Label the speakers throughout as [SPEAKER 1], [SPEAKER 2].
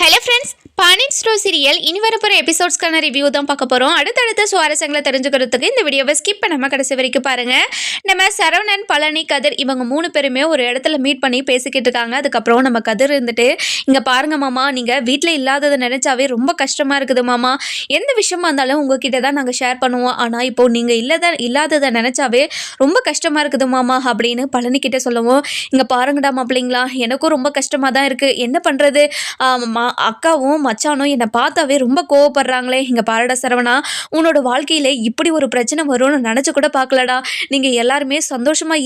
[SPEAKER 1] Hello friends, Pandian store serial இனி வரப்போகிற எபிசோட்ஸ்க்கான review தான் பார்க்க போகிறோம். அடுத்தடுத்த சுவாரஸ்யங்களை தெரிஞ்சுக்கிறதுக்கு இந்த வீடியோவை ஸ்கிப் பண்ணாமல் கடைசி வரைக்கும் பாருங்கள். நம்ம சரவணன், பழனி, கதிர் இவங்க 3 பேருமே ஒரு இடத்துல மீட் பண்ணி பேசிக்கிட்டு இருக்காங்க. அதுக்கப்புறம் நம்ம கதிர் இருந்துட்டு, இங்கே பாருங்க மாமா, நீங்கள் வீட்டில் இல்லாததை நினச்சாவே ரொம்ப கஷ்டமாக இருக்குது மாமா. எந்த விஷயமா இருந்தாலும் உங்ககிட்ட தான் நாங்கள் ஷேர் பண்ணுவோம். ஆனால் இப்போது நீங்கள் இல்லாததை நினச்சாவே ரொம்ப கஷ்டமாக இருக்குது மாமா அப்படின்னு பழனிக்கிட்ட சொல்லவும், இங்கே பாருங்கடா மாப்பிள்ளைங்களா, எனக்கும் ரொம்ப கஷ்டமாக தான் இருக்குது. என்ன பண்ணுறது, அக்காவும் மச்சானும் என்னை பார்த்தாவே ரொம்ப கோவப்படுறாங்களே. இங்கே பாருடா சரவணா, உன்னோட வாழ்க்கையில் இப்படி ஒரு பிரச்சனை வரும்னு நினச்சி கூட பார்க்கலடா. நீங்கள் எல்லாருமே சந்தோஷமாக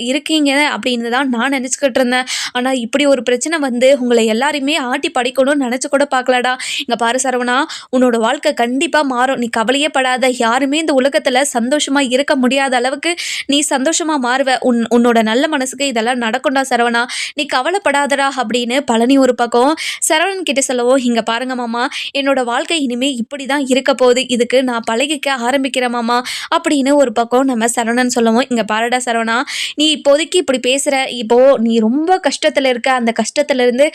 [SPEAKER 1] இருக்கீங்க அப்படின்னு தான் நான் நினச்சிக்கிட்டு இருந்தேன். ஆனால் இப்படி ஒரு பிரச்சனை வந்து உங்களை எல்லாருமே ஆட்டி படிக்கணும்னு நினச்சி கூட பார்க்கலடா. இங்கே பாரு சரவணா, உன்னோட வாழ்க்கை கண்டிப்பாக மாறும், நீ கவலையே படாத. யாருமே இந்த உலகத்தில் சந்தோஷமாக இருக்க முடியாத அளவுக்கு நீ சந்தோஷமாக மாறுவ. உன்னோட நல்ல மனசுக்கு இதெல்லாம் நடக்கும்டா சரவணா, நீ கவலைப்படாதடா அப்படின்னு பழனி ஒரு பக்கம் சரவணன் கிட்ட சொல்லவும், இங்கே பாருங்க மாமா, என்னோட வாழ்க்கை இனிமேல் இப்படி தான் இருக்க போகுது, இதுக்கு நான் பழகிக்க ஆரம்பிக்கிறேன் மாமா அப்படின்னு ஒரு பக்கம் நம்ம சரவணன் சொல்லவும், இங்கே பாருடா சரவணா, நீ இப்போதைக்கு இப்படி பேசுகிற, இப்போது நீ ரொம்ப கஷ்டத்தில் இருக்க, அந்த கஷ்டத்துலேருந்து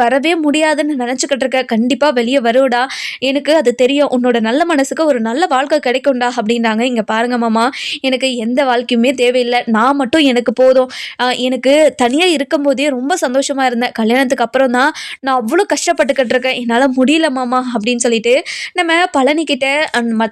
[SPEAKER 1] வரவே முடியாதுன்னு நினச்சிக்கிட்டு இருக்க, கண்டிப்பாக வெளியே வருவடா, எனக்கு அது தெரியும், உன்னோட நல்ல மனசுக்கு ஒரு நல்ல வாழ்க்கை கிடைக்கும்டா அப்படின்றாங்க. இங்கே பாருங்க மாமா, எனக்கு எந்த வாழ்க்கையுமே தேவையில்லை, நான் மட்டும் எனக்கு போதும். எனக்கு தனியாக இருக்கும்போதே ரொம்ப சந்தோஷமாக இருந்தேன், கல்யாணத்துக்கு அப்புறம் தான் நான் அவ்வளோ கஷ்டப்பட்டுக்கிட்டு இருக்கேன், என்னால் முடியல மாமா அப்படின்னு சொல்லிட்டு நம்ம பழனிக்கிட்ட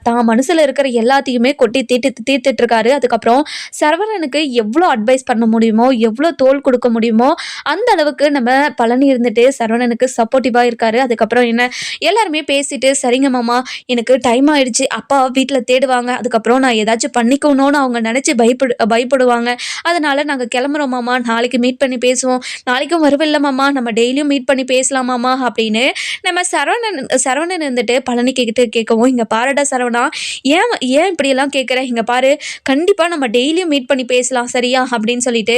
[SPEAKER 1] தான் மனசில் இருக்கிற எல்லாத்தையுமே கொட்டி தீர்த்துட்டு இருக்காரு. அதுக்கப்புறம் சரவணனுக்கு எவ்வளோ அட்வைஸ் பண்ண முடியுமோ, எவ்வளோ தோள் கொடுக்க முடியுமோ அந்த அளவுக்கு நம்ம பழனி இருந்துட்டு சரவணனுக்கு சப்போர்ட்டிவாக இருக்காரு. அதுக்கப்புறம் என்ன, எல்லாருமே பேசிட்டு, சரிங்க மாமா, எனக்கு டைம் ஆயிடுச்சு, அப்பா வீட்டில் தேடுவாங்க, அதுக்கப்புறம் நான் ஏதாச்சும் பண்ணிக்கணும்னு அவங்க நினச்சி பயப்படுவாங்க, அதனால நாங்கள் கிளம்புறோம் மாமா, நாளைக்கு மீட் பண்ணி பேசுவோம், நாளைக்கும் வருவில்ல மாமா, நம்ம டெய்லியும் மீட் பண்ணி பேசலாமாமா அப்படின்னு நம்ம சரவணன் இருந்துட்டு பழனிக்கிட்ட கேட்கவும், இங்கே பாருடா சரவணா, ஏன் இப்படியெல்லாம் கேட்குற, இங்கே பாரு, கண்டிப்பாக நம்ம டெய்லியும் மீட் பண்ணி பேசலாம் சரியா அப்படின்னு சொல்லிட்டு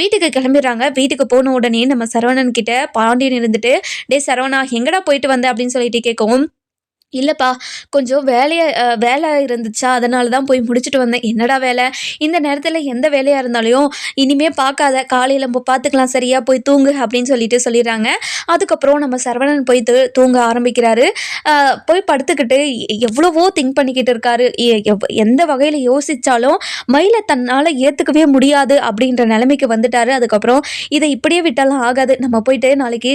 [SPEAKER 1] வீட்டுக்கு கிளம்பிடுறாங்க. வீட்டுக்கு போன உடனே நம்ம சரவணன் கிட்ட பாண்டியன் இருந்துட்டு, டே சரவணா, எங்கடா போயிட்டு வந்த அப்படின்னு சொல்லிட்டு கேட்கவும், இல்லைப்பா, கொஞ்சம் வேலை இருந்துச்சா, அதனால தான் போய் முடிச்சுட்டு வந்தேன். என்னடா வேலை, இந்த நேரத்தில் எந்த வேலையாக இருந்தாலும் இனிமேல் பார்க்காத, காலையில் நம்ம பார்த்துக்கலாம் சரியா, போய் தூங்கு அப்படின்னு சொல்லிடுறாங்க. அதுக்கப்புறம் நம்ம சரவணன் போய் தூங்க ஆரம்பிக்கிறாரு. போய் படுத்துக்கிட்டு எவ்வளவோ திங்க் பண்ணிக்கிட்டு இருக்காரு. எந்த வகையில் யோசித்தாலும் மயிலை தன்னால் ஏற்றுக்கவே முடியாது அப்படின்ற நிலைமைக்கு வந்துட்டாரு. அதுக்கப்புறம் இதை இப்படியே விட்டாலும் ஆகாது, நம்ம போயிட்டு நாளைக்கு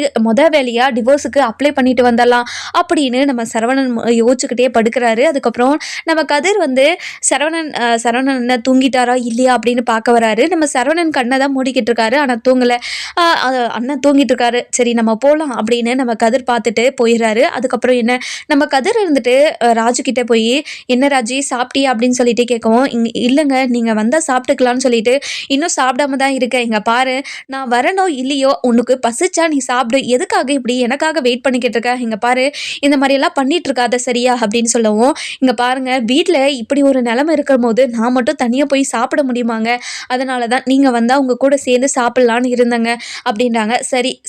[SPEAKER 1] வேலையாக டிவோர்ஸுக்கு அப்ளை பண்ணிட்டு வந்துடலாம் அப்படின்னு நம்ம சரவணன் யோசிச்சுக்கிட்டே படுக்கிறாரு. அதுக்கப்புறம் நம்ம கதிர் வந்து சரவணன் என்ன தூங்கிட்டாரா இல்லையா அப்படின்னு பார்க்க வராரு. நம்ம சரவணன் கண்ணை தான் மூடிக்கிட்டு இருக்காரு, ஆனால் தூங்கலை. அண்ணன் தூங்கிட்டு இருக்காரு, சரி நம்ம போகலாம் அப்படின்னு நம்ம கதிர் பார்த்துட்டு போயிடுறாரு. அதுக்கப்புறம் என்ன, நம்ம கதிர் இருந்துட்டு ராஜு கிட்டே போய், என்ன ராஜி சாப்பிட்டியா அப்படின்னு சொல்லிட்டு கேட்கவும், இல்லைங்க, நீங்கள் வந்தால் சாப்பிட்டுக்கலான்னு சொல்லிட்டு இன்னும் சாப்பிடாம தான் இருக்கேன். இங்கே பாரு, நான் வரனோ இல்லையோ, உனக்கு பசிச்சா நீ சாப்பிடு, எதுக்காக இப்படி எனக்காக வெயிட் பண்ணிக்கிட்டு இருக்க, இங்கே பாரு, இந்த மாதிரியெல்லாம் பண்ணிட்டு இருக்காத சரியா அப்படின்னு சொல்லவும், இங்கே பாருங்க, வீட்டில் இப்படி ஒரு நிலைமை இருக்கும் போது நான் மட்டும் தனியாக போய் சாப்பிட முடியுமாங்க, அதனால தான் நீங்கள் வந்தால் உங்கள் கூட சேர்ந்து சாப்பிட்லான்னு இருந்தேங்க அப்படின்றாங்க.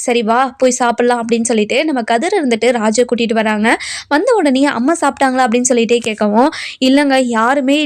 [SPEAKER 1] சரி வா போய் சாப்பிட்லாம் அப்படின்னு சொல்லிட்டு நம்ம கதிர் இருந்துட்டு ராஜை கூட்டிகிட்டு வராங்க. வந்த உடனே அம்மா சாப்பிட்டாங்களா அப்படின்னு சொல்லிட்டே கேட்கவும், இல்லைங்க, யாருமே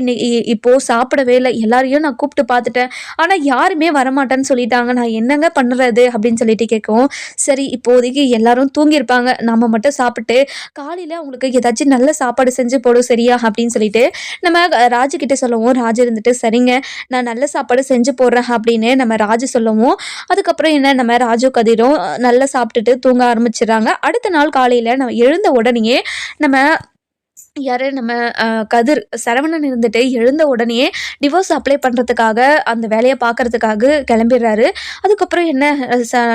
[SPEAKER 1] இப்போது சாப்பிடவே இல்லை, எல்லாரையும் நான் கூப்பிட்டு பார்த்துட்டேன், ஆனால் யாருமே வரமாட்டேன்னு சொல்லிட்டாங்க, நான் என்னங்க பண்ணுறது அப்படின்னு சொல்லிட்டு கேட்கவும், சரி இப்போதைக்கு எல்லாரும் தூங்கியிருப்பாங்க, நம்ம மட்டும் சாப்பிட்டு காலையில் அவங்களுக்கு ஏதாச்சும் நல்ல சாப்பாடு செஞ்சு போடும் சரியா அப்படின்னு சொல்லிட்டு நம்ம ராஜு கிட்ட சொல்லவும், ராஜு இருந்துட்டு சரிங்க, நான் நல்ல சாப்பாடு செஞ்சு போடுறேன் அப்படின்னு நம்ம ராஜு சொல்லவும், அதுக்கப்புறம் என்ன, நம்ம ராஜு கதிரும் நல்லா சாப்பிட்டுட்டு தூங்க ஆரம்பிச்சிடுறாங்க. அடுத்த நாள் காலையில் நம்ம எழுந்த உடனே நம்ம யார், நம்ம கதிர் சரவணன் இருந்துட்டு எழுந்த உடனே டிவோர்ஸ் அப்ளை பண்ணுறதுக்காக அந்த வேலையை பார்க்குறதுக்காக கிளம்பிடுறாரு. அதுக்கப்புறம் என்ன,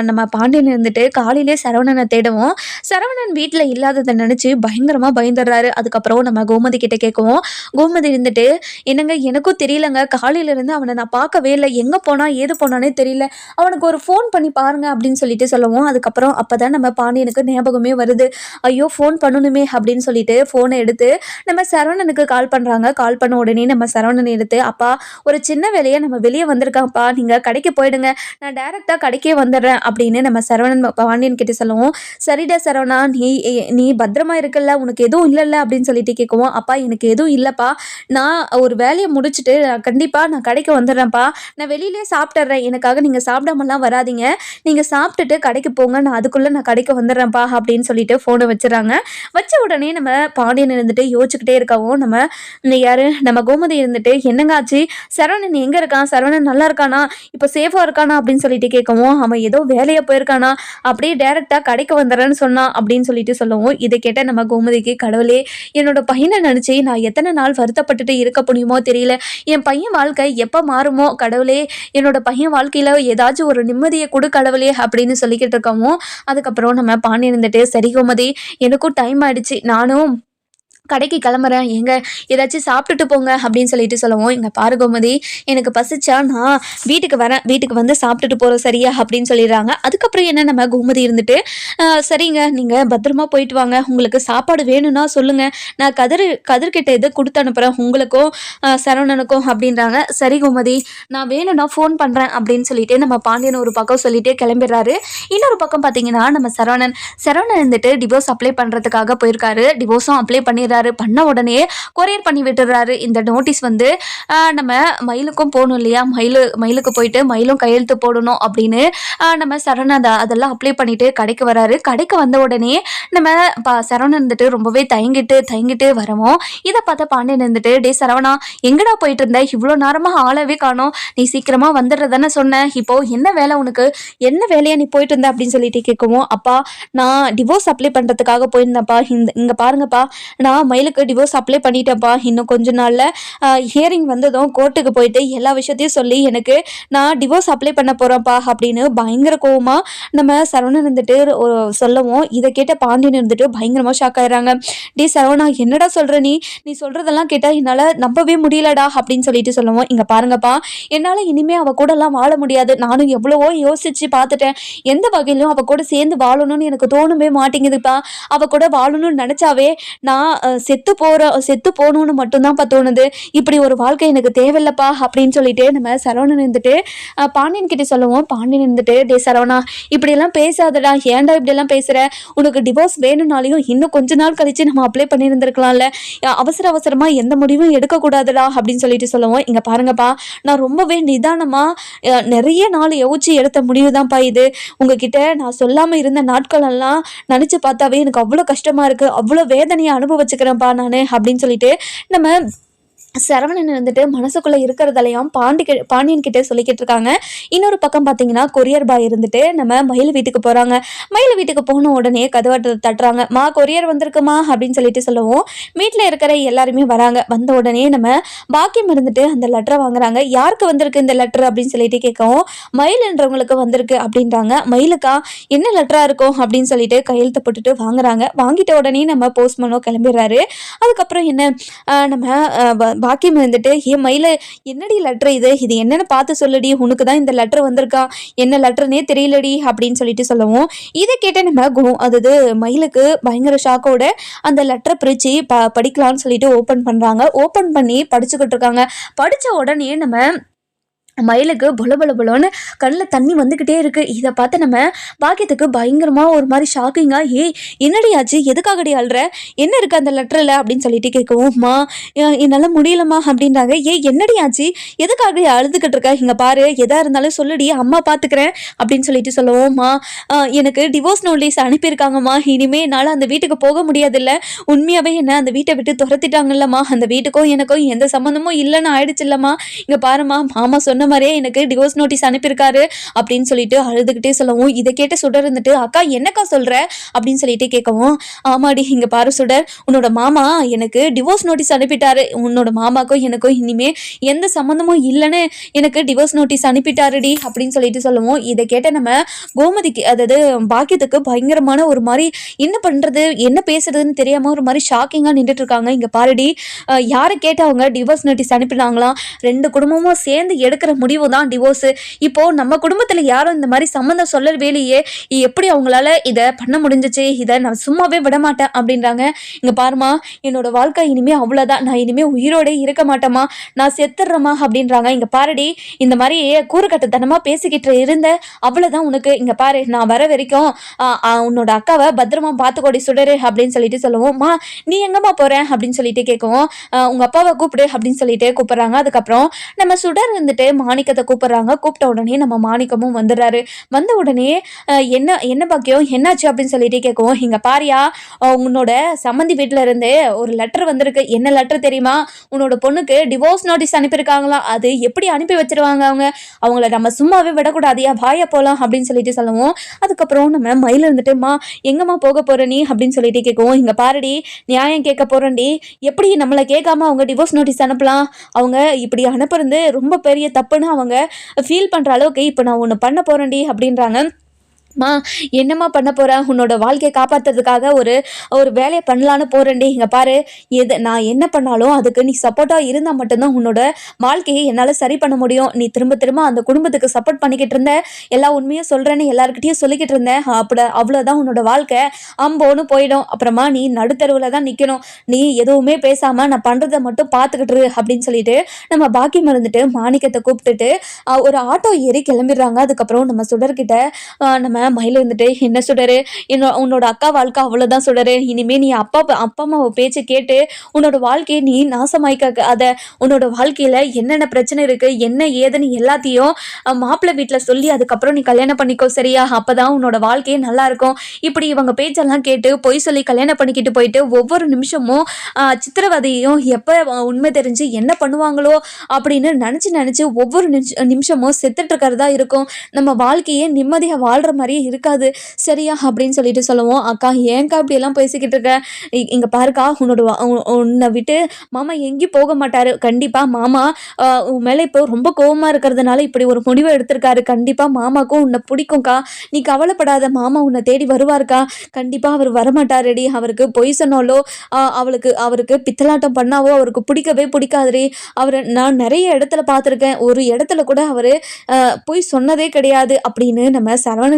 [SPEAKER 1] நம்ம பாண்டியன் இருந்துட்டு காலையிலே சரவணனை தேடவும், சரவணன் வீட்டில் இல்லாததை நினச்சி பயங்கரமாக பயந்துடுறாரு. அதுக்கப்புறம் நம்ம கோமதி கிட்டே கேட்கவும், கோமதி இருந்துட்டு, என்னங்க, எனக்கும் தெரியலங்க, காலையிலேருந்து அவனை நான் பார்க்கவே இல்லை, எங்கே போனால் ஏது போனானே தெரியல, அவனுக்கு ஒரு ஃபோன் பண்ணி பாருங்க அப்படின்னு சொல்லிட்டு சொல்லவும், அதுக்கப்புறம் அப்போ தான் நம்ம பாண்டியனுக்கு ஞாபகமே வருது, ஐயோ ஃபோன் பண்ணணுமே அப்படின்னு சொல்லிட்டு ஃபோனை எடுத்து எடுத்து நம்ம சரவணனுக்கு கால் பண்ணுறாங்க. கால் பண்ண உடனே நம்ம சரவணன் எடுத்து, அப்பா ஒரு சின்ன வேலையை நம்ம வெளியே வந்திருக்காப்பா, நீங்கள் கடைக்கு போயிடுங்க, நான் டேரெக்டாக கடைக்கே வந்துடுறேன் அப்படின்னு நம்ம சரவணன் பாண்டியன் கிட்ட சொல்லவும், சரிடா சரவணா, நீ பத்திரமா இருக்கல்ல, உனக்கு எதுவும் இல்லைல்ல அப்படின்னு சொல்லிட்டு கேட்கவும், அப்பா எனக்கு எதுவும் இல்லைப்பா, நான் ஒரு வேலையை முடிச்சுட்டு கண்டிப்பாக நான் கடைக்கு வந்துடுறேன்ப்பா, நான் வெளியிலே சாப்பிட்டுறேன், எனக்காக நீங்கள் சாப்பிடாமலாம் வராதிங்க, நீங்கள் சாப்பிட்டுட்டு கடைக்கு போங்க, நான் அதுக்குள்ளே நான் கடைக்கு வந்துடுறேன்ப்பா அப்படின்னு சொல்லிட்டு ஃபோனை வச்சுறாங்க. வச்ச உடனே நம்ம பாண்டியன் இருந்துட்டு யோசிச்சுக்கிட்டே இருக்கவும், நம்ம கோமதி இருந்துட்டு, என்னங்க ஆச்சு, சரவணன் எங்கே இருக்கான், சரவணன் நல்லா இருக்கானா, இப்போ சேஃபாக இருக்கானா அப்படின்னு சொல்லிட்டு கேட்கவும், அவன் ஏதோ வேலையை போயிருக்கானா, அப்படியே டேரெக்டாக கடைக்கு வந்துடுறேன்னு சொன்னான் அப்படின்னு சொல்லிட்டு சொல்லவும், இதை கேட்ட நம்ம கோமதிக்கு, கடவுளே, என்னோட பையனை நினச்சி நான் எத்தனை நாள் வருத்தப்பட்டுட்டு இருக்க முடியுமோ தெரியல, என் பையன் வாழ்க்கை எப்போ மாறுமோ கடவுளே, என்னோட பையன் வாழ்க்கையில் ஏதாச்சும் ஒரு நிம்மதியை கொடு கடவுளே அப்படின்னு சொல்லிக்கிட்டு இருக்கவும், அதுக்கப்புறம் நம்ம பாண்டியன் இருந்துட்டு, சரி கோமதி, எனக்கும் டைம் ஆயிடுச்சு, நானும் கடைக்கு கிளம்புறேன், எங்க ஏதாச்சும் சாப்பிட்டுட்டு போங்க அப்படின்னு சொல்லிட்டு சொல்லவும், இங்கே பாரு கோமதி, எனக்கு பசிச்சா நான் வீட்டுக்கு வரேன், வீட்டுக்கு வந்து சாப்பிட்டுட்டு போகிறோம் சரியா அப்படின்னு சொல்லிடுறாங்க. அதுக்கப்புறம் என்ன, நம்ம கோமதி இருந்துட்டு, சரிங்க, நீங்கள் பத்திரமா போயிட்டு வாங்க, உங்களுக்கு சாப்பாடு வேணும்னா சொல்லுங்கள், நான் கதிர்கிட்ட எது கொடுத்து அனுப்புகிறேன் உங்களுக்கும் சரவணனுக்கும் அப்படின்றாங்க. சரி கோமதி, நான் வேணும்னா ஃபோன் பண்ணுறேன் அப்படின்னு சொல்லிட்டு நம்ம பாண்டியன் ஒரு பக்கம் சொல்லிட்டு கிளம்பிடுறாரு. இன்னொரு பக்கம் பார்த்தீங்கன்னா, நம்ம சரவணன் இருந்துட்டு டிவோர்ஸ் அப்ளை பண்ணுறதுக்காக போயிருக்காரு. டிவோர்ஸும் அப்ளை பண்ணிடுறாரு. பண்ண உடனே கொரியர் பண்ணி விட்டுறாரு. இந்த நோட்டீஸ் வந்து நம்ம மயிலுக்கும் போகணும் இல்லையா, மயிலுக்கு போயிட்டு மயிலும் கையெழுத்து போடணும் அப்படின்னு நம்ம சரவணன் அதெல்லாம் அப்ளை பண்ணிட்டு கடைக்கு வராரு. கடைக்கு வந்த உடனே நம்ம சரவணன் இருந்துட்டு ரொம்பவே தயங்கிட்டு வரவும், இதை பார்த்த பாண்டியன் இருந்துட்டு, டே சரவணா, எங்கடா போயிட்டு இருந்த, இவ்வளோ நேரமாக ஆளவே காணோம், நீ சீக்கிரமா வந்துடுறதானே சொன்னேன், இப்போ என்ன வேலை உனக்கு, என்ன வேலையா நீ போயிட்டு இருந்த அப்படின்னு சொல்லிட்டு கேட்கவும், அப்பா நான் டிவோர்ஸ் அப்ளை பண்ணுறதுக்காக போயிருந்தேன்ப்பா, இங்கே பாருங்கப்பா, நான் மயிலுக்கு டிவோர்ஸ் அப்ளை பண்ணிட்டேன்ப்பா, இன்னும் கொஞ்ச நாளில் ஹியரிங் வந்ததும் கோர்ட்டுக்கு போயிட்டு எல்லா விஷயத்தையும் சொல்லி எனக்கு நான் டிவோர்ஸ் அப்ளை பண்ண போகிறேன்ப்பா அப்படின்னு பயங்கர கோவமாக நம்ம சரவணன் இருந்துட்டு சொல்லவும், இதை கேட்ட பாண்டியன் இருந்துட்டு பயங்கரமாக ஷாக் ஆயிடுறாங்க. டே சரவணா, என்னடா சொல்கிற, நீ சொல்கிறதெல்லாம் கேட்டால் என்னால் நம்பவே முடியலடா அப்படின்னு சொல்லிட்டு சொல்லவும், இங்கே பாருங்கப்பா, என்னால் இனிமேல் அவள் கூடலாம் வாழ முடியாது, நானும் எவ்வளவோ யோசித்து பார்த்துட்டேன், எந்த வகையிலும் அவள் கூட சேர்ந்து வாழணும்னு எனக்கு தோணவே மாட்டேங்குதுப்பா, அவள் கூட வாழணும்னு நினச்சாவே நான் செத்து போகணும்னு மட்டும்தான் தோணுது, இப்படி ஒரு வாழ்க்கை எனக்கு தேவையில்லப்பா அப்படின்னு சொல்லிட்டு நம்ம சரவணன் இருந்துட்டு பாண்டியன் கிட்ட சொல்லவும், பாண்டியன் இருந்துட்டு, டே சரவணா, இப்படியெல்லாம் பேசாதடா, ஏன்டா இப்படியெல்லாம் பேசுகிற, உனக்கு டிவோர்ஸ் வேணும்னாலையும் இன்னும் கொஞ்ச நாள் கழிச்சு நம்ம அப்ளை பண்ணியிருந்திருக்கலாம்ல, அவசரமாக எந்த முடிவும் எடுக்கக்கூடாதுடா அப்படின்னு சொல்லிட்டு சொல்லவும், இங்கே பாருங்கப்பா, நான் ரொம்பவே நிதானமாக நிறைய நாள் யோசிச்சு எடுத்த முடிவு தான்ப்பா இது, உங்ககிட்ட நான் சொல்லாமல் இருந்த நாட்களெல்லாம் நினச்சி பார்த்தாவே எனக்கு அவ்வளோ கஷ்டமாக இருக்குது, அவ்வளோ வேதனையை அனுபவிச்சுக்கிறேன்ப்பா நான் அப்படின்னு சொல்லிட்டு நம்ம சரவணன் இருந்துட்டு மனசுக்குள்ளே இருக்கிறதெல்லாம் பாண்டியன் கிட்டே சொல்லிக்கிட்டு இருக்காங்க. இன்னொரு பக்கம் பார்த்தீங்கன்னா, கொரியர் பாய் இருந்துட்டு நம்ம மயில் வீட்டுக்கு போகிறாங்க. மயில் வீட்டுக்கு போன உடனே கதவை தட்டுறாங்க. மா, கொரியர் வந்திருக்குமா அப்படின்னு சொல்லிட்டு சொல்லவும், வீட்டில் இருக்கிற எல்லாருமே வராங்க. வந்த உடனே நம்ம பாக்கியம் இருந்துட்டு அந்த லெட்டரை வாங்குறாங்க. யாருக்கு வந்திருக்கு இந்த லெட்டர் அப்படின்னு சொல்லிட்டு கேட்கவும், மயில்ன்றவங்களுக்கு வந்திருக்கு அப்படின்றாங்க. மயிலுக்கா, என்ன லெட்டராக இருக்கும் அப்படின்னு சொல்லிட்டு கையெழுத்து போட்டுட்டு வாங்குறாங்க. வாங்கிட்ட உடனே நம்ம போஸ்ட்மேனோ கிளம்பிடுறாரு. அதுக்கப்புறம் என்ன, நம்ம பாக்கியம் இருந்துட்டு, ஏன் மயில, என்னடி லெட்டர் இது என்னன்னு பார்த்து சொல்லுடி, உனக்கு தான் இந்த லெட்டர் வந்திருக்கா, என்ன லெட்டர்னே தெரியலடி அப்படின்னு சொல்லிட்டு சொல்லவும், இதை கேட்ட நம்ம அதாவது மயிலுக்கு பயங்கர ஷாக்கோட அந்த லெட்டரை பிரித்து படிக்கலாம்னு சொல்லிட்டு ஓப்பன் பண்ணுறாங்க. ஓப்பன் பண்ணி படிச்சுக்கிட்டு இருக்காங்க. படித்த உடனே நம்ம மயிலுக்கு பொலன்னு கண்ணில் தண்ணி வந்துக்கிட்டே இருக்குது. இதை பார்த்து நம்ம பாக்கியத்துக்கு பயங்கரமாக ஒரு மாதிரி ஷாக்கிங்காக, ஏய் என்னடி ஆச்சு, எதுக்காகடி அழுற, என்ன இருக்குது அந்த லெட்டரில் அப்படின்னு சொல்லிட்டு கேட்குவோம்மா, என்னால் முடியலம்மா அப்படின்றாங்க. ஏய் என்னடி ஆச்சு, எதுக்காக அழுதுகிட்டு இருக்க, இங்கே பாரு, எதாக இருந்தாலும் சொல்லுடி, அம்மா பார்த்துக்கிறேன் அப்படின்னு சொல்லிட்டு சொல்லுவோம்மா, எனக்கு டிவோர்ஸ் நோட்டீஸ் அனுப்பியிருக்காங்கம்மா, இனிமேல் என்னால் அந்த வீட்டுக்கு போக முடியாதில்ல, உண்மையாகவே என்ன அந்த வீட்டை விட்டு துரத்திட்டாங்கல்லம்மா, அந்த வீட்டுக்கும் எனக்கும் எந்த சம்மந்தமும் இல்லைன்னு ஆயிடுச்சு இல்லைம்மா, இங்கே பாருமா, மாமா சொன்ன மாதிரியே எனக்கு டிவோர்ஸ் நோட்டீஸ் அனுப்பியிருக்காரு அப்படின்னு சொல்லிட்டு அழுதுகிட்டே சொல்லவும், இதை கேட்டு சுடர் இருந்துட்டு, அக்கா என்னக்கா சொல்ற அப்படின்னு சொல்லிட்டு கேட்கவும், ஆமாடி, இங்க பாரு சுடர், உன்னோட மாமா எனக்கு டிவோர்ஸ் நோட்டீஸ் அனுப்பிட்டாரு, உன்னோட மாமாக்கும் எனக்கும் இனிமே எந்த சம்மந்தமும் இல்லைன்னு எனக்கு டிவோர்ஸ் நோட்டீஸ் அனுப்பிட்டாருடி அப்படின்னு சொல்லிட்டு சொல்லவும், இதை கேட்ட நம்ம கோமதிக்கு, அதாவது பாக்கியத்துக்கு பயங்கரமான ஒரு மாதிரி என்ன பண்றது என்ன பேசுறதுன்னு தெரியாம ஒரு மாதிரி ஷாக்கிங்கா நின்றுட்டு இருக்காங்க. இங்க பாருடி, யாரை கேட்டு அவங்க டிவோர்ஸ் நோட்டீஸ் அனுப்பினாங்களாம், 2 குடும்பமும் சேர்ந்து எடுக்கிற முடிவு தான் டிவோர்ஸு. இப்போ நம்ம குடும்பத்தில் யாரும் இந்த மாதிரி சம்மந்தம் சொல்லவே இல்லையே, எப்படி அவங்களால இதை பண்ண முடிஞ்சிச்சு, இதை நான் சும்மாவே விட மாட்டேன் அப்படின்றாங்க. இங்கே பாருமா, என்னோட வாழ்க்கை இனிமேல் அவ்வளோதான், நான் இனிமேல் உயிரோட இருக்க மாட்டேம்மா, நான் செத்துடுறேம்மா அப்படின்றாங்க. இங்கே பாருடி, இந்த மாதிரி கூறுகட்டத்தனமாக பேசிக்கிட்டு இருந்த அவ்வளோதான் உனக்கு, இங்கே பாரு நான் வர வரைக்கும் உன்னோட அக்காவை பத்திரமா பார்த்துக்கோடி சுடரு அப்படின்னு சொல்லிட்டு சொல்லுவோம். மா நீ எங்கம்மா போகிறேன் அப்படின்னு சொல்லிட்டு கேட்கவும், உங்கள் அப்பாவை கூப்பிடு அப்படின்னு சொல்லிட்டு கூப்பிட்றாங்க. அதுக்கப்புறம் நம்ம சுடர் வந்துட்டு மாணிக்கத்தை கூப்பிட்றாங்க. கூப்பிட்ட உடனே நம்ம மாணிக்கமும் வந்துடுறாரு. வந்த உடனே என்ன என்ன பாக்கியம் என்னாச்சு அப்படின்னு சொல்லிட்டு கேட்கவும், இங்கே பாரியா, உன்னோட சம்மந்தி வீட்டில் இருந்து ஒரு லெட்டர் வந்திருக்கு. என்ன லெட்டர் தெரியுமா? உன்னோட பொண்ணுக்கு டிவோர்ஸ் நோட்டீஸ் அனுப்பியிருக்காங்களாம். அது எப்படி அனுப்பி வச்சிருவாங்க அவங்கள நம்ம சும்மாவே விடக்கூடாதியா, வாயா போகலாம் அப்படின்னு சொல்லிட்டு சொல்லுவோம். அதுக்கப்புறம் நம்ம மயில் இருந்துட்டுமா எங்கம்மா போக போற நீ அப்படின்னு சொல்லிட்டு கேட்கவும், இங்கே பாருடி, நியாயம் கேட்க போறேன்டி, எப்படி நம்மளை கேட்காம அவங்க டிவோர்ஸ் நோட்டீஸ் அனுப்பலாம்? அவங்க இப்படி அனுப்புறது ரொம்ப பெரிய தப்புன்னு அவங்க ஃபீல் பண்ணுற அளவுக்கு இப்போ நான் ஒன்று பண்ண போறேன்டி அப்படின்றாங்க. மா என்னம்மா பண்ண போகிறேன்? உன்னோட வாழ்க்கையை காப்பாற்றுறதுக்காக ஒரு வேலையை பண்ணலான்னு போகிறேன்டி. இங்கே பாரு, நான் என்ன பண்ணாலும் அதுக்கு நீ சப்போர்ட்டாக இருந்தால் மட்டும்தான் உன்னோட வாழ்க்கையை என்னால் சரி பண்ண முடியும். நீ திரும்ப திரும்ப அந்த குடும்பத்துக்கு சப்போர்ட் பண்ணிக்கிட்டு இருந்த, எல்லா உண்மையும் சொல்கிறேன்னு எல்லாருக்கிட்டையும் சொல்லிக்கிட்டு இருந்தேன். அவ்வளோதான் உன்னோட வாழ்க்கை அம்போன்னு போயிடும். அப்புறமா நீ நடுத்தருவில் தான் நிற்கணும். நீ எதுவுமே பேசாமல் நான் பண்ணுறதை மட்டும் பார்த்துக்கிட்டு அப்படின்னு சொல்லிட்டு நம்ம பாக்கி மறந்துட்டு மாணிக்கத்தை கூப்பிட்டுட்டு ஒரு ஆட்டோ ஏறி கிளம்பிடுறாங்க. அதுக்கப்புறம் நம்ம சுடர்கிட்ட நம்ம மயில் இருந்துட்டு, என்ன சுடரு, உன்னோட அக்கா வாழ்க்கை அவ்வளோதான் சுடரு, இனிமேல் நீ அப்பா அம்மாவை பேச்சு கேட்டு உன்னோட வாழ்க்கையை நீ நாசமாய்க்க, அதை உன்னோட வாழ்க்கையில் என்னென்ன பிரச்சனை இருக்குது என்ன ஏதுன்னு எல்லாத்தையும் மாப்பிள்ளை வீட்டில் சொல்லி அதுக்கப்புறம் நீ கல்யாணம் பண்ணிக்கோ, சரியா? அப்போ தான் உன்னோட வாழ்க்கையே நல்லாயிருக்கும். இப்படி இவங்க பேச்செல்லாம் கேட்டு பொய் சொல்லி கல்யாணம் பண்ணிக்கிட்டு போயிட்டு ஒவ்வொரு நிமிஷமும் சித்திரவதையும் எப்போ உண்மை தெரிஞ்சு என்ன பண்ணுவாங்களோ அப்படின்னு நினச்சி ஒவ்வொரு நிமிஷமும் செத்துட்டு இருக்கிறதா இருக்கும். நம்ம வாழ்க்கையே நிம்மதியாக வாழ்கிற மாதிரி இருக்காது, சரியா அப்படின்னு சொல்லிட்டு சொல்லுவோம். அக்கா ஏன்க்கா இப்படி எல்லாம் பேசிக்கிட்டு இருக்க? இங்க பாருக்கா, உன்னை விட்டு மாமா எங்கேயும் போக மாட்டாரு. கண்டிப்பா மாமா உன் மேல இப்போ ரொம்ப கோவமா இருக்கிறதுனால இப்படி ஒரு முடிவை எடுத்திருக்காரு. கண்டிப்பா மாமாக்கும் உன்னை பிடிக்கும்க்கா, நீ கவலைப்படாத, மாமா உன்னை தேடி வருவாருக்கா. கண்டிப்பா அவர் வரமாட்டாருடி. அவருக்கு பொய் சொன்னாலோ அவருக்கு பித்தலாட்டம் பண்ணாவோ அவருக்கு பிடிக்கவே பிடிக்காதுடி. நான் நிறைய இடத்துல பார்த்துருக்கேன், ஒரு இடத்துல கூட அவரு பொய் சொன்னதே கிடையாது அப்படின்னு நம்ம சரவணனை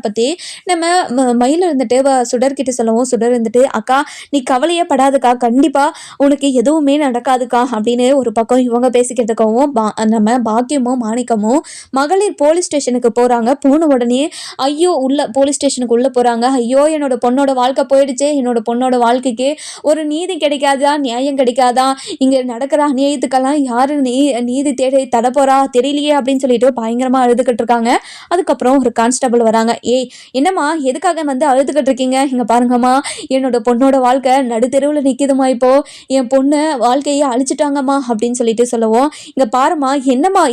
[SPEAKER 1] பற்றி நம்ம மயில் இருந்துட்டு சுடர்கிட்ட சொல்லவும், சுடர் இருந்துட்டு, அக்கா நீ கவலையே படாதுக்கா, கண்டிப்பாக உனக்கு எதுவுமே நடக்காதுக்கா அப்படின்னு ஒரு பக்கம் இவங்க பேசிக்கிட்டுக்கவும், நம்ம பாக்கியமும் மாணிக்கமும் மகளிர் போலீஸ் ஸ்டேஷனுக்கு போகிறாங்க. போன உடனே ஐயோ போலீஸ் ஸ்டேஷனுக்கு உள்ளே போகிறாங்க. ஐயோ என்னோட பொண்ணோட வாழ்க்கை போயிடுச்சு, என்னோட பொண்ணோட வாழ்க்கைக்கு ஒரு நீதி கிடைக்காதா, நியாயம் கிடைக்காதா, இங்கே நடக்கிற அநியாயத்துக்கெல்லாம் யாரு நீதி தேடி தட போறா தெரியலையே அப்படின்னு சொல்லிட்டு பயங்கரமாக அழுதுகிட்டு இருக்காங்க. அதுக்கப்புறம் ஒரு கான்ஸ்டபிள் வராங்க. ஏய் என்னம்மா எதுக்காக வந்து அழுதுகிட்டு இருக்கீங்க? இங்கே பாருங்கம்மா, என்னோட பொண்ணோட வாழ்க்கை நடுத்தெருவில் நிற்கிதுமா, இப்போ என் பொண்ணு வாழ்க்கையை அழிச்சிட்டாங்கம்மா அப்படின்னு சொல்லிட்டு சொல்லுவோம். இங்கே பாருமா,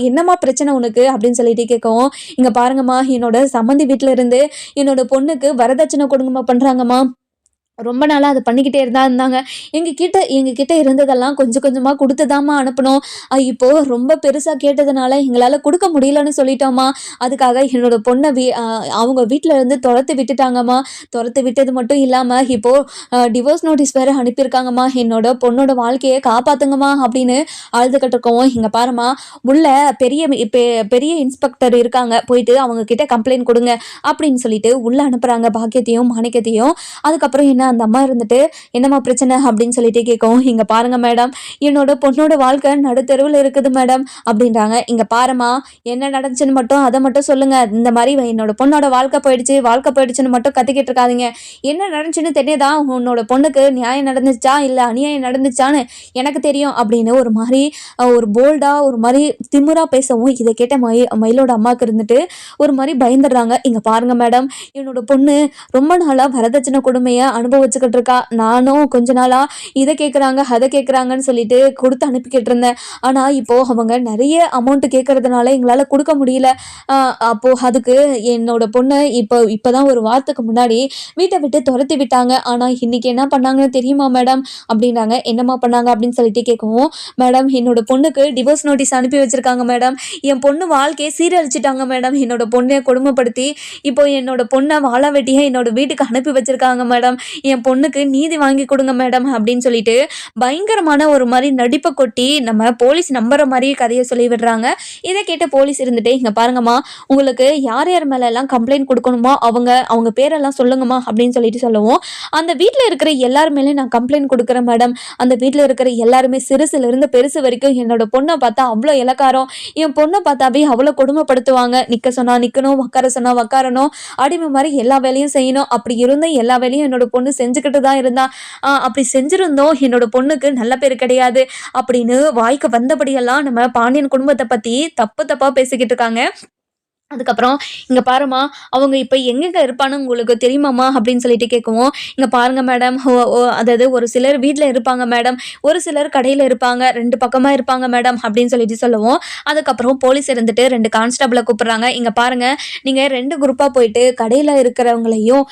[SPEAKER 1] என்னம்மா பிரச்சனை உனக்கு அப்படின்னு சொல்லிட்டு கேட்கவும், இங்கே பாருங்கம்மா, என்னோட சம்மந்தி வீட்டில் இருந்து என்னோட பொண்ணுக்கு வரதட்சணை கொடுங்கம்மா பண்ணுறாங்கம்மா, ரொம்ப நாளாக அது பண்ணிக்கிட்டே இருந்தாங்க. எங்ககிட்ட இருந்ததெல்லாம் கொஞ்சம் கொஞ்சமாக கொடுத்துதாம்மா அனுப்பணும். இப்போது ரொம்ப பெருசாக கேட்டதுனால எங்களால் கொடுக்க முடியலன்னு சொல்லிட்டோம்மா. அதுக்காக என்னோட பொண்ணை அவங்க வீட்டில் இருந்து துரத்து விட்டுட்டாங்கம்மா. துரத்து விட்டது மட்டும் இல்லாமல் இப்போது டிவோர்ஸ் நோட்டீஸ் வேறு அனுப்பியிருக்காங்கம்மா. என்னோட பொண்ணோட வாழ்க்கையை காப்பாற்றுங்கம்மா அப்படின்னு அழுதுகிட்டு இருக்கவும், இங்கே பாருமா, உள்ள பெரிய இன்ஸ்பெக்டர் இருக்காங்க, போயிட்டு அவங்க கிட்ட கம்ப்ளைண்ட் கொடுங்க அப்படின்னு சொல்லிட்டு உள்ளே அனுப்புகிறாங்க பாக்கியத்தையும் மாணிக்கத்தையும். அதுக்கப்புறம் என்ன, அந்த அம்மா இருந்துட்டு, என்னம்மா பிரச்சனை அப்படின்னு சொல்லிட்டு கேட்கவும், இங்கே பாருங்க மேடம், என்னோட பொண்ணோட வாழ்க்கை நடுத்தெருவில் இருக்குது மேடம் அப்படின்றாங்க. இங்கே பாருமா, என்ன நடந்துச்சுன்னு மட்டும் அதை மட்டும் சொல்லுங்க. இந்த மாதிரி என்னோட பொண்ணோட வாழ்க்கை போயிடுச்சுன்னு மட்டும் கத்திக்கிட்டு இருக்காதீங்க. என்ன நடந்துச்சுன்னு தெரியாதா? உன்னோட பொண்ணுக்கு நியாயம் நடந்துச்சா இல்லை அநியாயம் நடந்துச்சான்னு எனக்கு தெரியும் அப்படின்னு ஒரு மாதிரி ஒரு போல்டா ஒரு மாதிரி திமுறா பேசவும், இதை கேட்ட மயிலோட அம்மாவுக்கு இருந்துட்டு ஒரு மாதிரி பயந்துடுறாங்க. இங்கே பாருங்க மேடம், என்னோட பொண்ணு ரொம்ப நாளாக வரதட்சணை கொடுமையை அனுபவிச்சுக்கிட்டு இருக்கா. நானும் கொஞ்ச நாளாக இதை கேட்குறாங்க அதை கேட்குறாங்கன்னு சொல்லிட்டு கொடுத்து அனுப்பிக்கிட்டு இருந்தேன். ஆனால் இப்போது அவங்க நிறைய அமௌண்ட்டு கேட்கறதுனால எங்களால் கொடுக்க முடியல. அப்போது அதுக்கு என்னோட பொண்ணு இப்போதான் ஒரு வாரத்துக்கு முன்னாடி வீட்டை விட்டு துரத்தி விட்டாங்க. ஆனால் இன்னைக்கு என்ன பண்ணாங்கன்னு தெரியுமா மேடம் அப்படின்றாங்க. என்னம்மா பண்ணாங்க அப்படின்னு சொல்லிட்டு கேட்கவும், மேடம் என்னோட பொண்ணுக்கு டிவோர்ஸ் நோட்டீஸ் அனுப்பி வச்சிருக்காங்க மேடம். என் பொண்ணு வாழ்க்கையை சீரழிச்சிட்டாங்க மேடம். என்னோட பொண்ணை கொடுமைப்படுத்தி இப்போ என்னோட பொண்ணை வாழ வெட்டியை என்னோட வீட்டுக்கு அனுப்பி வச்சிருக்காங்க மேடம். என் பொண்ணுக்கு நீதி வாங்கி கொடுங்க மேடம் அப்படின்னு சொல்லிட்டு பயங்கரமான ஒரு மாதிரி நடிப்பை கொட்டி நம்ம போலீஸ் நம்புற மாதிரி கதையை சொல்லி விடுறாங்க. இதை கேட்ட போலீஸ் இருந்துட்டு, இங்க பாருங்கம்மா, உங்களுக்கு யார் யார் மேல எல்லாம் கம்ப்ளைண்ட் கொடுக்கணுமோ அவங்க பேரெல்லாம் சொல்லுங்கம்மா அப்படின்னு சொல்லிட்டு சொல்லுவோம். அந்த வீட்டில் இருக்கிற எல்லார் மேலேயும் நான் கம்ப்ளைண்ட் கொடுக்குறேன் மேடம். அந்த வீட்டில் இருக்கிற எல்லாருமே சிறுசுல இருந்து பெருசு வரைக்கும் என்னோட பொண்ணை பார்த்தா அவ்வளோ இலக்காரம், என் பொண்ணை பார்த்தாவே அவ்வளோ கொடுமைப்படுத்துவாங்க. நிற்க சொன்னா நிற்கணும், உட்கார சொன்னா உட்காரணும், அடிமை மாதிரி எல்லா வேலையும் செய்யணும். அப்படி இருந்தும் எல்லா வேலையும் என்னோட பொண்ணு செஞ்சுக்கிட்டு தான் இருந்தா. அப்படி செஞ்சிருந்தோம் என்னோட பொண்ணுக்கு நல்ல பேர் கிடையாது அப்படின்னு வாய்க்கு வந்தபடியெல்லாம் நம்ம பாண்டியன் குடும்பத்தை பத்தி தப்பு தப்பா பேசிக்கிட்டு இருக்காங்க. அதுக்கப்புறம், இங்க பாரும்மா, அவங்க இப்ப எங்கெங்க இருப்பான்னு உங்களுக்கு தெரியுமாம்மா அப்படின்னு சொல்லிட்டு கேட்கவும், இங்க பாருங்க மேடம், அதாவது ஒரு சிலர் வீட்டில் இருப்பாங்க மேடம், ஒரு சிலர் கடையில் இருப்பாங்க, 2 பக்கமா இருப்பாங்க மேடம் அப்படின்னு சொல்லிட்டு சொல்லுவோம். அதுக்கப்புறம் போலீஸ் இருந்துட்டு 2 கான்ஸ்டபிளை கூப்பிடுறாங்க. இங்க பாருங்க, நீங்க 2 குரூப்பா போயிட்டு கடையில் இருக்கிறவங்களையும்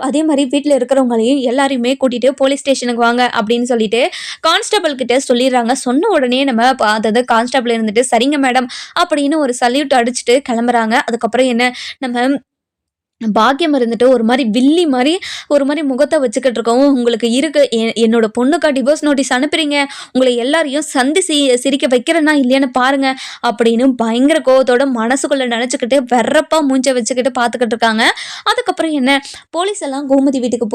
[SPEAKER 1] அதே மாதிரி வீட்டில் இருக்கிறவங்களையும் எல்லாரையுமே கூட்டிட்டு போலீஸ் ஸ்டேஷனுக்கு வாங்க அப்படின்னு சொல்லிட்டு கான்ஸ்டபிள் கிட்ட சொல்லிடுறாங்க. சொன்ன உடனே நம்ம அதாவது கான்ஸ்டபிள் இருந்துட்டு சரிங்க மேடம் அப்படின்னு ஒரு சல்யூட் அடிச்சுட்டு கிளம்புறாங்க. அதுக்கப்புறம் என்ன, நம்ம பாக்கியம் இருந்துட்டு ஒரு மாதிரி வில்லி மாதிரி ஒரு மாதிரி முகத்தை வச்சுக்கிட்டு இருக்கவும், உங்களுக்கு இருக்கு என்னோட பொண்ணுக்கா டிவோர்ஸ் நோட்டீஸ் அனுப்புறீங்க, உங்களை எல்லாரையும் சிரிக்க வைக்கிறேன்னா இல்லையான்னு பாருங்க அப்படின்னு பயங்கர கோவத்தோட மனசுக்குள்ள நினச்சிக்கிட்டு வெறப்பா மூஞ்ச வச்சுக்கிட்டு பார்த்துக்கிட்டு இருக்காங்க. அதுக்கப்புறம் என்ன, போலீஸ் எல்லாம் கோமதி வீட்டுக்கு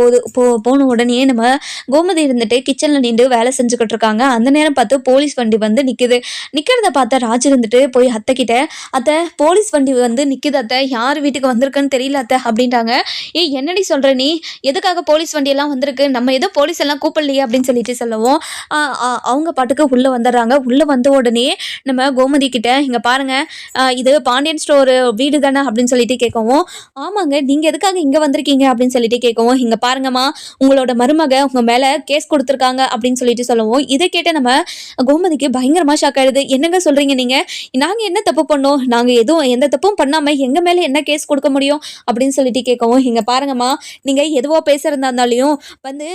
[SPEAKER 1] போன உடனே நம்ம கோமதி இருந்துட்டு கிச்சனில் நின்று வேலை செஞ்சுக்கிட்டு இருக்காங்க. அந்த நேரம் பார்த்து போலீஸ் வண்டி வந்து நிற்கிறத பார்த்தா ராஜ் இருந்துட்டு போய் அத்தை கிட்ட, அத்தை போலீஸ் வண்டி வந்து நிற்குது அத்தை, யார் வீட்டுக்கு வந்திருக்குன்னு தெரியல அத்தை அப்படின்ட்டாங்க. என்னடி சொல்ற நீ, எதுக்காக போலீஸ் வண்டியெல்லாம் வந்திருக்கு, நம்ம எதுவும் போலீஸ் எல்லாம் கூப்பிடலையே அப்படின்னு சொல்லிட்டு சொல்லவும், அவங்க பாட்டுக்கு உள்ள வந்துடுறாங்க. உள்ள வந்த உடனே நம்ம கோமதி கிட்ட, இங்க பாருங்க, இது பாண்டியன் ஸ்டோர் வீடு தானே அப்படின்னு சொல்லிட்டு கேட்கவும், ஆமாங்க, நீங்க எதுக்காக இங்க வந்திருக்கீங்க அப்படின்னு சொல்லிட்டு கேட்கவும், இங்க பாருங்கம்மா, உங்களோட மருமக உங்க மேல கேஸ் கொடுத்துருக்காங்க அப்படின்னு சொல்லிட்டு சொல்லவும், இதை கேட்ட நம்ம கோமதிக்கு பயங்கரமா ஷாக் ஆயிடுது. என்னங்க சொல்றீங்க நீங்க, நாங்க என்ன தப்பு பண்ணோம், நாங்க எதுவும் எந்த தப்பும் பண்ணாம எங்க மேல என்ன கேஸ் கொடுக்க முடியும் அப்படின்னு சொல்லிட்டு கேட்கவும், இங்க பாருங்கம்மா, நீங்க எதுவோ பேசுறதா இருந்தாலையும் வந்து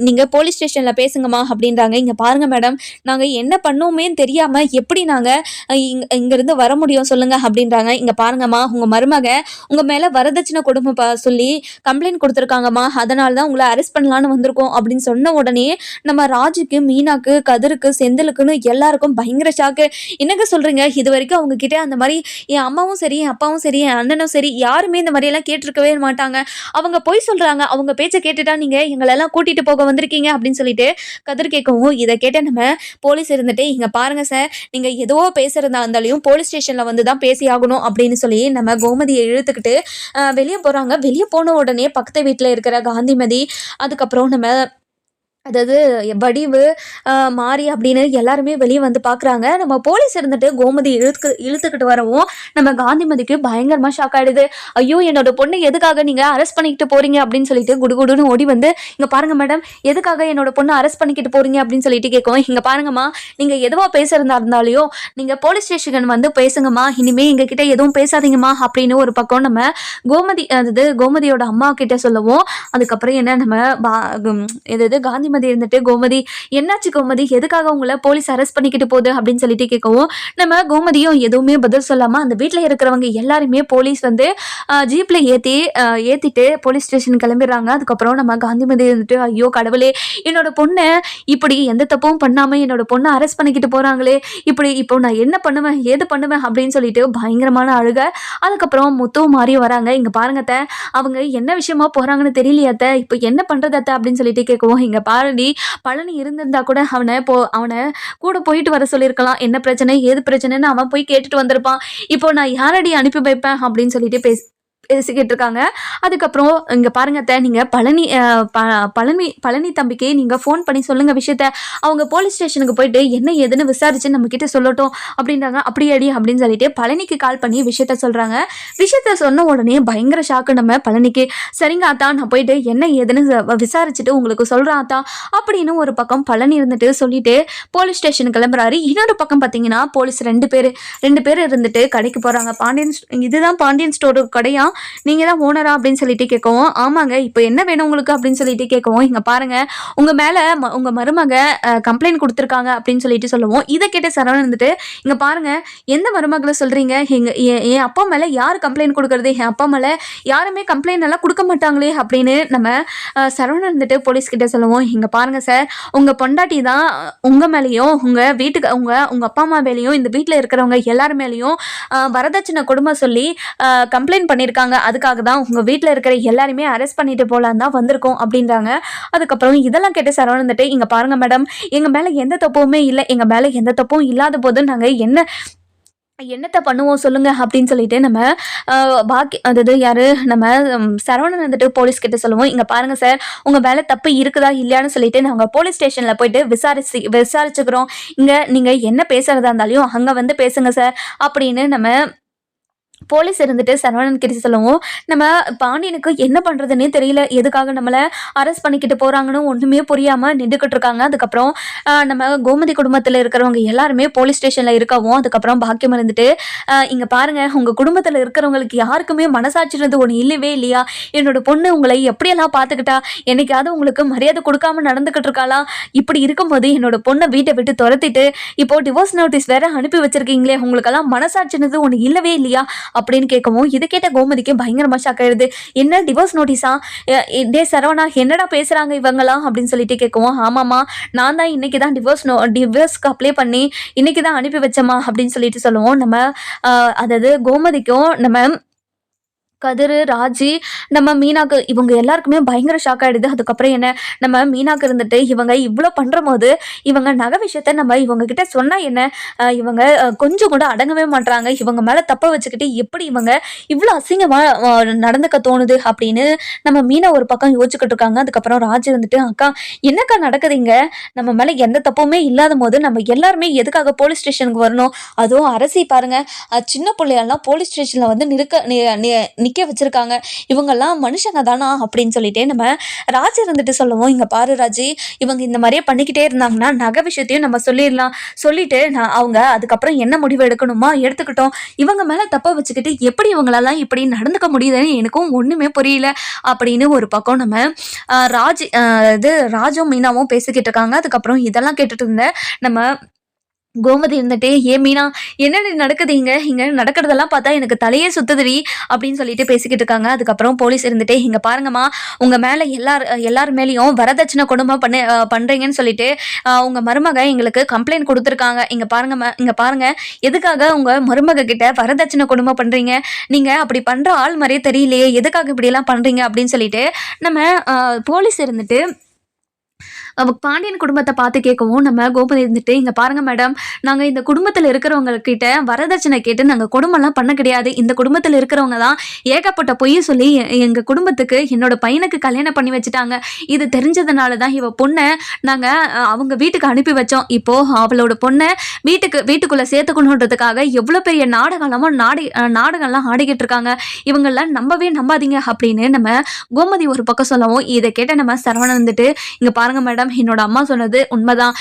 [SPEAKER 1] நீங்க போலீஸ் ஸ்டேஷன்ல பேசுங்கம்மா அப்படின்றாங்க. இங்க பாருங்க மேடம், நாங்க என்ன பண்ணோமே தெரியாம எப்படி நாங்க இங்க இருந்து வர முடியும் சொல்லுங்க அப்படின்றாங்க. இங்க பாருங்கம்மா, உங்க மருமக உங்க மேல வரதட்சணை கொடுமை சொல்லி கம்ப்ளைண்ட் கொடுத்துருக்காங்கம்மா, அதனாலதான் உங்களை அரெஸ்ட் பண்ணலான்னு வந்திருக்கோம் அப்படின்னு சொன்ன உடனே நம்ம ராஜுக்கு, மீனாக்கு, கதிருக்கு, செந்திலுக்குன்னு எல்லாருக்கும் பயங்கர ஷாக்கு. என்னங்க சொல்றீங்க, இது வரைக்கும் அவங்க கிட்ட அந்த மாதிரி என் அம்மாவும் சரி, என் அப்பாவும் சரி, என் அண்ணனும் சரி, யாருமே இந்த மாதிரி எல்லாம் கேட்டிருக்கவே மாட்டாங்க, அவங்க போய் சொல்றாங்க, அவங்க பேச்சை கேட்டுட்டா நீங்க எங்களெல்லாம் கூட்டிட்டு போக வந்திருக்கீங்க அப்படின்னு சொல்லிட்டு கதிர் கேட்கவும், இதை கேட்ட நம்ம போலீஸ் இருந்துட்டு, இங்க பாருங்க சார், நீங்க ஏதோ பேசுறதா இருந்தாலையும் போலீஸ் ஸ்டேஷன்ல வந்து தான் பேசி ஆகணும் அப்படின்னு சொல்லி நம்ம கோமதியை இழுத்துக்கிட்டு வெளியே போறாங்க. வெளியே போன உடனே பக்கத்து வீட்டில் இருக்கிற காந்திமதி, அதுக்கப்புறம் நம்ம அதாவது வடிவு, மாறி அப்படின்னு எல்லாருமே வெளியே வந்து பார்க்குறாங்க. நம்ம போலீஸ் இருந்துட்டு கோமதி இழுத்துக்கிட்டு வரவும் நம்ம காந்திமதிக்கு பயங்கரமாக ஷாக் ஆகிடுது. ஐயோ, என்னோட பொண்ணை எதுக்காக நீங்கள் அரெஸ்ட் பண்ணிக்கிட்டு போகிறீங்க அப்படின்னு சொல்லிட்டு குடுகுடுன்னு ஓடி வந்து, இங்கே பாருங்க மேடம், எதுக்காக என்னோட பொண்ணை அரெஸ்ட் பண்ணிக்கிட்டு போகிறீங்க அப்படின்னு சொல்லிட்டு கேட்கும். இங்கே பாருங்கம்மா, நீங்கள் எதுவோ பேசுறதா இருந்தாலையும் நீங்கள் போலீஸ் ஸ்டேஷன் வந்து பேசுங்கம்மா, இனிமேல் எங்ககிட்ட எதுவும் பேசாதீங்கம்மா அப்படின்னு ஒரு பக்கம் நம்ம கோமதியோட அம்மா கிட்ட சொல்லவும், அதுக்கப்புறம் என்ன, நம்ம காந்திமதி இருந்துட்டு, கோமதி என்னாச்சு கோமதி, எதுக்காக உங்களை போலீஸ் அரெஸ்ட் பண்ணிக்கிட்டு போகுது அப்படின்னு சொல்லிட்டு கேட்கவும், நம்ம கோமதியும் எதுவுமே பதில் சொல்லாம அந்த வீட்டில் இருக்கிறவங்க எல்லாருமே போலீஸ் வந்து ஜீப்ல ஏத்திட்டு போலீஸ் ஸ்டேஷன் கிளம்பிடுறாங்க. அதுக்கப்புறம் நம்ம காந்திமதி இருந்துட்டு, ஐயோ கடவுளே, என்னோட பொண்ணை இப்படி எந்த தப்பும் பண்ணாம என்னோட பொண்ணை அரெஸ்ட் பண்ணிக்கிட்டு போறாங்களே, இப்போ நான் என்ன பண்ணுவேன், ஏது பண்ணுவேன் அப்படின்னு சொல்லிட்டு பயங்கரமான அழுக. அதுக்கப்புறம் முத்துவும் மாறி வராங்க. இங்க பாருங்க அத்தை, அவங்க என்ன விஷயமா போறாங்கன்னு தெரியலையா அத்தை, இப்போ என்ன பண்றது அத்தை அப்படின்னு சொல்லிட்டு கேட்கவும், இங்க பழனி இருந்திருந்தா கூட அவனை கூட போயிட்டு வர சொல்லியிருக்கலாம், என்ன பிரச்சனை ஏது பிரச்சனைன்னு அவன் போய் கேட்டுட்டு வந்திருப்பான், இப்போ நான் யாரடி அனுப்பி வைப்பேன் அப்படின்னு சொல்லிட்டு பேசிக்கிட்டு இருக்காங்க. அதுக்கப்புறம் இங்கே பாருங்க அத்தை, நீங்கள் பழனி தம்பிக்கு நீங்கள் ஃபோன் பண்ணி சொல்லுங்கள் விஷயத்த, அவங்க போலீஸ் ஸ்டேஷனுக்கு போயிட்டு என்ன ஏதுன்னு விசாரிச்சு நம்ம கிட்ட சொல்லட்டும் அப்படின்றாங்க. அப்படியடி அப்படின்னு சொல்லிட்டு பழனிக்கு கால் பண்ணி விஷயத்த சொல்கிறாங்க. விஷயத்த சொன்ன உடனே பயங்கர ஷாக்கு நம்ம பழனிக்கு. சரிங்க ஆத்தா, நான் போயிட்டு என்ன ஏதுன்னு விசாரிச்சுட்டு உங்களுக்கு சொல்கிறேன் ஆத்தா அப்படின்னு ஒரு பக்கம் பழனி இருந்துட்டு சொல்லிட்டு போலீஸ் ஸ்டேஷனுக்கு கிளம்புறாரு. இன்னொரு பக்கம் பார்த்தீங்கன்னா போலீஸ் ரெண்டு பேர் இருந்துட்டு கடைக்கு போகிறாங்க. இதுதான் பாண்டியன் ஸ்டோர் கடையா, நீங்கள் தான் ஓனரா அப்படின்னு சொல்லிட்டு கேட்கவும், ஆமாங்க இப்போ என்ன வேணும் உங்களுக்கு அப்படின்னு சொல்லிட்டு கேட்கவும், இங்கே பாருங்க உங்கள் மேலே உங்கள் மருமக கம்ப்ளைண்ட் கொடுத்துருக்காங்க அப்படின்னு சொல்லிட்டு சொல்லுவோம். இதை கேட்ட சரவணன் வந்துட்டு, இங்கே பாருங்க எந்த மருமகளை சொல்கிறீங்க? என் அப்பா மேலே யார் கம்ப்ளைண்ட் கொடுக்குறது? என் அப்பா மேலே யாருமே கம்ப்ளைண்ட் எல்லாம் கொடுக்க மாட்டாங்களே அப்படின்னு நம்ம சரவணன் வந்துட்டு போலீஸ்கிட்ட சொல்லுவோம். இங்கே பாருங்க சார், உங்கள் பொண்டாட்டி தான் உங்கள் மேலேயும் உங்கள் வீட்டுக்கு உங்கள் அப்பா அம்மா மேலேயும் இந்த வீட்டில் இருக்கிறவங்க எல்லார் மேலேயும் வரதட்சணை கொடுமை சொல்லி கம்ப்ளைண்ட் பண்ணியிருக்காங்க. அதுக்காக தான் உங்கள் வீட்டில் இருக்கிற எல்லாருமே அரெஸ்ட் பண்ணிட்டு போகலான்னு தான் வந்திருக்கோம் அப்படின்றாங்க. அதுக்கப்புறம் இதெல்லாம் கேட்டு சரவணன் வந்துட்டு, இங்கே பாருங்க மேடம், எங்கள் மேலே எந்த தப்புமே இல்லை, எங்கள் மேலே எந்த தப்பும் இல்லாத போது நாங்கள் என்னத்தை பண்ணுவோம் சொல்லுங்க அப்படின்னு சொல்லிட்டு நம்ம பாக்கி அதாவது யாரு நம்ம சரவணன் வந்துட்டு போலீஸ் கிட்ட சொல்லுவோம். இங்க பாருங்க சார், உங்க மேல தப்பு இருக்குதா இல்லையான்னு சொல்லிட்டு நாங்க போலீஸ் ஸ்டேஷன்ல போயிட்டு விசாரிச்சுக்கிறோம். இங்க நீங்க என்ன பேசுறதா இருந்தாலும் அங்க வந்து பேசுங்க சார் அப்படின்னு நம்ம போலீஸ் இருந்துட்டு சரவணன் கிட்ட சொல்லவும், நம்ம பாண்டியனுக்கு என்ன பண்ணுறதுன்னே தெரியல, எதுக்காக நம்மளை அரெஸ்ட் பண்ணிக்கிட்டு போகிறாங்கன்னு ஒன்றுமே புரியாமல் நின்றுக்கிட்டு இருக்காங்க. அதுக்கப்புறம் நம்ம கோமதி குடும்பத்தில் இருக்கிறவங்க எல்லாருமே போலீஸ் ஸ்டேஷனில் இருக்கவும், அதுக்கப்புறம் பாக்கியம் இருந்துட்டு, இங்கே பாருங்கள் உங்கள் குடும்பத்தில் இருக்கிறவங்களுக்கு யாருக்குமே மனசாட்சின்றது ஒன்று இல்லவே இல்லையா? என்னோட பொண்ணு உங்களை எப்படியெல்லாம் பார்த்துக்கிட்டா, என்னைக்காவது உங்களுக்கு மரியாதை கொடுக்காம நடந்துக்கிட்டு இருக்காளா? இப்படி இருக்கும்போது என்னோட பொண்ணை வீட்டை விட்டு துரத்திட்டு இப்போ டிவோர்ஸ் நோட்டீஸ் வேற அனுப்பி வச்சிருக்கீங்களே, உங்களுக்கெல்லாம் மனசாட்சின்றது ஒன்று இல்லவே இல்லையா அப்படின்னு கேட்கவும், இது கேட்ட கோமதிக்கு பயங்கரமா ஷாக் ஆயிடுது. என்ன டிவோர்ஸ் நோட்டீஸா? டே சரவணா, என்னடா பேசுறாங்க இவங்கலாம் அப்படின்னு சொல்லிட்டு கேட்கவும், ஆமாம்மா நான் தான் இன்னைக்கு தான் டிவோர்ஸ்க்கு அப்ளை பண்ணி இன்னைக்கு தான் அனுப்பி வச்சோமா அப்படின்னு சொல்லிட்டு சொல்லுவோம். நம்ம அதாவது கோமதிக்கும் நம்ம கதிர், ராஜி, நம்ம மீனாக்கு இவங்க எல்லாருக்குமே பயங்கர ஷாக் ஆகிடுது. அதுக்கப்புறம் என்ன, நம்ம மீனாக்கு இருந்துட்டு இவங்க இவ்வளோ பண்ணுற போது இவங்க நகை விஷயத்த நம்ம இவங்க கிட்ட சொன்னால் என்ன, இவங்க கொஞ்சம் கூட அடங்கவே மாட்டுறாங்க, இவங்க மேலே தப்ப வச்சுக்கிட்டு எப்படி இவங்க இவ்வளோ அசிங்கமாக நடந்துக்க தோணுது அப்படின்னு நம்ம மீனா ஒரு பக்கம் யோசிச்சுக்கிட்டு இருக்காங்க. அதுக்கப்புறம் ராஜி இருந்துட்டு, அக்கா என்னக்கா நடக்குதுங்க, நம்ம மேலே எந்த தப்புமே இல்லாத போது நம்ம எல்லாருமே எதுக்காக போலீஸ் ஸ்டேஷனுக்கு வரணும்? அதுவும் அரசி பாருங்க, சின்ன பிள்ளையெல்லாம் போலீஸ் ஸ்டேஷனில் வந்து நிற்க வச்சிருக்காங்க, இவங்கெல்லாம் மனுஷங்க தானா அப்படின்னு சொல்லிட்டு நம்ம ராஜி இருந்துட்டு சொல்லுவோம். இங்க பாரு ராஜி, இவங்க இந்த மாதிரியே பண்ணிக்கிட்டே இருந்தாங்கன்னா நகை விஷயத்தையும் நம்ம சொல்லிடலாம், சொல்லிட்டு அவங்க அதுக்கப்புறம் என்ன முடிவு எடுக்கணுமா எடுத்துக்கிட்டோம், இவங்க மேல தப்ப வச்சுக்கிட்டு எப்படி இவங்களெல்லாம் இப்படி நடந்துக்க முடியுதுன்னு எனக்கும் ஒண்ணுமே புரியல அப்படின்னு ஒரு பக்கம் நம்ம ராஜும் மீனாவும் பேசிக்கிட்டு இருக்காங்க. அதுக்கப்புறம் இதெல்லாம் கேட்டுட்டு இருந்த நம்ம கோமதி இருந்துட்டு, மீனா என்னென்ன நடக்குது இங்க நடக்கிறதெல்லாம் பார்த்தா எனக்கு தலையே சுத்துதுடி அப்படின்னு சொல்லிட்டு பேசிக்கிட்டு இருக்காங்க. அதுக்கப்புறம் போலீஸ் இருந்துட்டு, இங்க பாருங்கம்மா, உங்க மேல எல்லார் மேலேயும் வரதட்சணை கொடுமை பண்றீங்கன்னு சொல்லிட்டு உங்க மருமக எங்களுக்கு கம்ப்ளைண்ட் கொடுத்துருக்காங்க. இங்க பாருங்க எதுக்காக உங்க மருமக கிட்ட வரதட்சணை கொடுமை பண்றீங்க, நீங்க அப்படி பண்ற ஆள் மாதிரியே தெரியலையே, எதுக்காக இப்படி எல்லாம் பண்றீங்க அப்படின்னு சொல்லிட்டு நம்ம போலீஸ் இருந்துட்டு பாண்டியன் குடும்பத்தை பார்த்து கேட்கவும், நம்ம கோபதி இருந்துட்டு, இங்க பாருங்க மேடம், நாங்க இந்த குடும்பத்தில் இருக்கிறவங்க கிட்ட வரதட்சணை கேட்டு நாங்க கொடுமைலாம் பண்ண கிடையாது, இந்த குடும்பத்தில் இருக்கிறவங்க தான் ஏகப்பட்ட பொய் சொல்லி எங்க குடும்பத்துக்கு என்னோட பையனுக்கு கல்யாணம் பண்ணி வச்சுட்டாங்க, இது தெரிஞ்சதுனால தான் இவ பொண்ணை நாங்க அவங்க வீட்டுக்கு அனுப்பி வச்சோம், இப்போ அவளோட பொண்ணை வீட்டுக்குள்ள சேர்த்துக்கணுன்றதுக்காக எவ்வளவு பெரிய நாடகம்லாம் ஆடிக்கிட்டு இருக்காங்க, இவங்கெல்லாம் நம்பாதீங்க அப்படின்னு நம்ம கோமதி ஒரு பக்கம் சொல்லவும், இதை கேட்ட நம்ம சரவணன் வந்துட்டு, இங்க பாருங்க மேடம், என்னோட அம்மா சொன்னது உண்மைதான்,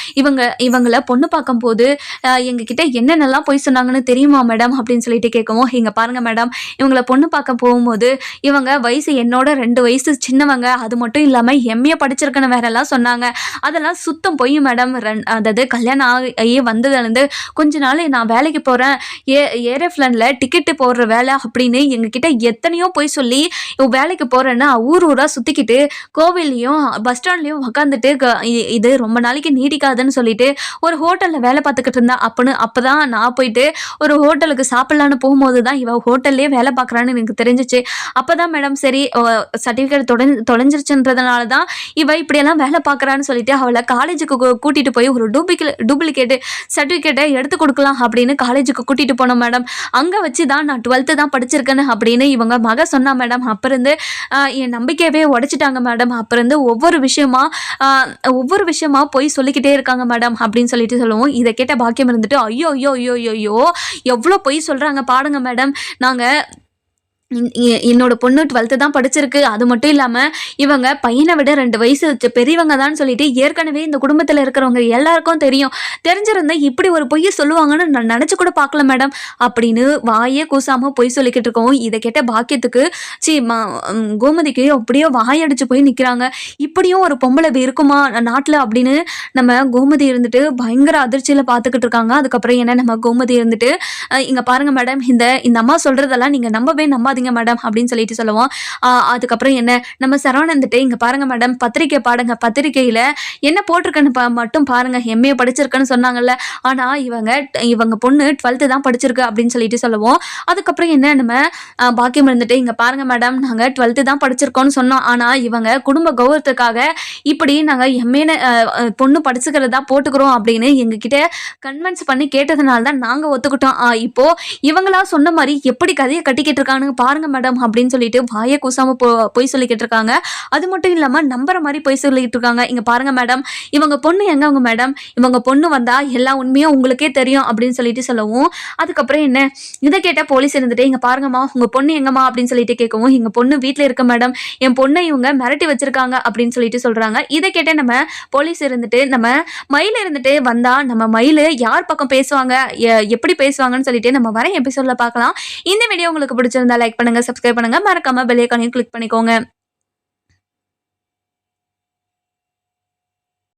[SPEAKER 1] இவங்களை பொண்ணு பார்க்கும் போது எங்ககிட்ட என்னென்னலாம் போய் சொன்னாங்கன்னு தெரியுமா மேடம் அப்படின்னு சொல்லிட்டு கேட்கவும், இங்க பாருங்க மேடம், இவங்களை பொண்ணு பார்க்க போகும்போது இவங்க வயசு என்னோட 2 வயசு சின்னவங்க, அது மட்டும் இல்லாம எம்ஏ படிச்சிருக்கணும் வேற எல்லாம் சொன்னாங்க, அதெல்லாம் சுத்தம் போய் மேடம், அதாவது கல்யாணம் ஆகி வந்ததுலேருந்து கொஞ்ச நாள் நான் வேலைக்கு போறேன், ஏரோப்ளேன்ல டிக்கெட்டு போடுற வேலை அப்படின்னு எங்ககிட்ட எத்தனையோ போய் சொல்லி வேலைக்கு போறேன்னு ஊரா சுத்திக்கிட்டு கோவில்லையும் பஸ் ஸ்டாண்ட்லயும் உட்காந்துட்டு இது ரொம்ப நாளைக்கு நீடிக்காதுன்னு சொல்லிட்டு ஒரு ஹோட்டலில் வேலை பார்த்துக்கிட்டு இருந்தா, அப்போதான் நான் போயிட்டு ஒரு ஹோட்டலுக்கு சாப்பிட்லான்னு போகும்போது தான் இவ ஹோட்டல்லே வேலை பார்க்குறான்னு எனக்கு தெரிஞ்சிச்சு. அப்போதான் மேடம் சரி சர்டிஃபிகேட் தொலைஞ்சிருச்சுன்றதுனால தான் இவ இப்படியெல்லாம் வேலை பார்க்குறான்னு சொல்லிட்டு அவளை காலேஜுக்கு கூட்டிகிட்டு போய் ஒரு டூப்ளிகேட் சர்டிஃபிகேட்டை எடுத்து கொடுக்கலாம் அப்படின்னு காலேஜுக்கு கூட்டிகிட்டு போனோம் மேடம், அங்கே வச்சு தான் நான் 12th தான் படிச்சிருக்கேன்னு அப்படின்னு இவங்க மக சொன்னா மேடம், அப்போ இருந்து என் நம்பிக்கையவே உடைச்சிட்டாங்க மேடம், அப்போ இருந்து ஒவ்வொரு விஷயமா போய் சொல்லிக்கிட்டே இருக்காங்க மேடம் அப்படின்னு சொல்லிட்டு சொல்லுவோம். இதை கேட்ட பாக்கியம் இருந்துட்டு, ஐயோ எவ்வளோ பொய் சொல்றாங்க பாடுங்க மேடம், நாங்க
[SPEAKER 2] என்னோட பொண்ணு 12th தான் படிச்சிருக்கு. அது மட்டும் இல்லாம, இவங்க பையன விட 2 வயசு பெரியவங்க தான்னு சொல்லிட்டு ஏற்கனவே இந்த குடும்பத்தில இருக்கிறவங்க எல்லாருக்கும் தெரியும். தெரிஞ்சிருந்தா இப்படி ஒரு பொய்ய சொல்லுவாங்கன்னு நான் நெனச்சு கூட பார்க்கல மேடம். அப்படின்னு வாயே கூசாம பொய் சொல்லிக்கிட்டு இருக்கவும், இத கேட்ட பாக்கியத்துக்கு ச்சீ ம கோமதிக்கு அப்படியே வாயடிச்சு போய் நிக்கிறாங்க. இப்படியும் ஒரு பொம்பள இருக்குமா நாட்ல அப்படின்னு நம்ம கோமதி இருந்துட்டு பயங்கர அதிர்ச்சியில பார்த்துக்கிட்டு இருக்காங்க. அதுக்கப்புறம் என்ன நம்ம கோமதி இருந்துட்டு, இங்க பாருங்க மேடம், இந்த இந்த அம்மா சொல்றதெல்லாம் நீங்க நம்பவே நம்பாதீங்க மேடம் அப்படின்னு சொல்லிட்டு சொல்லுவோம். அதுக்கப்புறம் என்ன நம்ம சரவணன் வந்துட்டு, இங்க பாருங்க மேடம், பத்திரிக்கை பாருங்க, பத்திரிக்கையில என்ன போட்டிருக்குன்னு மட்டும் பாருங்க, எம்ஏ படிச்சிருக்குன்னு சொன்னாங்கல்ல, ஆனா இவங்க பொண்ணு 12th தான் படிச்சிருக்கு அப்படின்னு சொல்லிட்டு சொல்லுவோம். அதுக்கப்புறம் என்ன நம்ம பாக்கியம் இருந்துட்டு, இங்க பாருங்க மேடம், நாங்க 12th தான் படிச்சிருக்கோம்னு சொன்னோம். ஆனா இவங்க குடும்ப கௌரவத்துக்காக இப்படி நாங்க எம்ஏ பொண்ணு படிச்சுக்கிறதா போட்டுக்கிறோம் அப்படின்னு எங்ககிட்ட கன்வின்ஸ் பண்ணி கேட்டதுனால தான் நாங்க ஒத்துக்கிட்டோம். இப்போ இவங்களா சொன்ன மாதிரி எப்படி கதையை கட்டிக்கிட்டு இருக்கானு பாருங்க மேடம் அப்படின்னு சொல்லிட்டு வாயை கூசாம பொய் சொல்லிக்கிட்டு இருக்காங்க. அது மட்டும் இல்லாம நம்புற மாதிரி பொய் சொல்லிட்டு இருக்காங்க. இங்க பாருங்க மேடம், இவங்க பொண்ணு எங்கவங்க மேடம், இவங்க பொண்ணு வந்தா எல்லா உண்மையும் உங்களுக்கே தெரியும் அப்படின்னு சொல்லிட்டு சொல்லவும், அதுக்கப்புறம் என்ன இதை கேட்ட போலீஸ் இருந்துட்டு, இங்க பாருங்கம்மா உங்க பொண்ணு எங்கம்மா அப்படின்னு சொல்லிட்டு கேட்கவும், எங்க பொண்ணு வீட்டுல இருக்க மேடம், என் பொண்ணை இவங்க மிரட்டி வச்சிருக்காங்க அப்படின்னு சொல்லிட்டு சொல்றாங்க. இதை கேட்ட நம்ம போலீஸ் இருந்துட்டு, நம்ம மயில் இருந்துட்டு வந்தா நம்ம மயில் யார் பக்கம் பேசுவாங்க, எப்படி பேசுவாங்கன்னு சொல்லிட்டு நம்ம வர எபிசோட்ல பார்க்கலாம். இந்த வீடியோ உங்களுக்கு பிடிச்சிருந்தா லைக் பண்ணுங்க, சப்ஸ்கிரைப் பண்ணுங்க, மறக்காம பெல் ஐகானையும் கிளிக் பண்ணிக்கோங்க.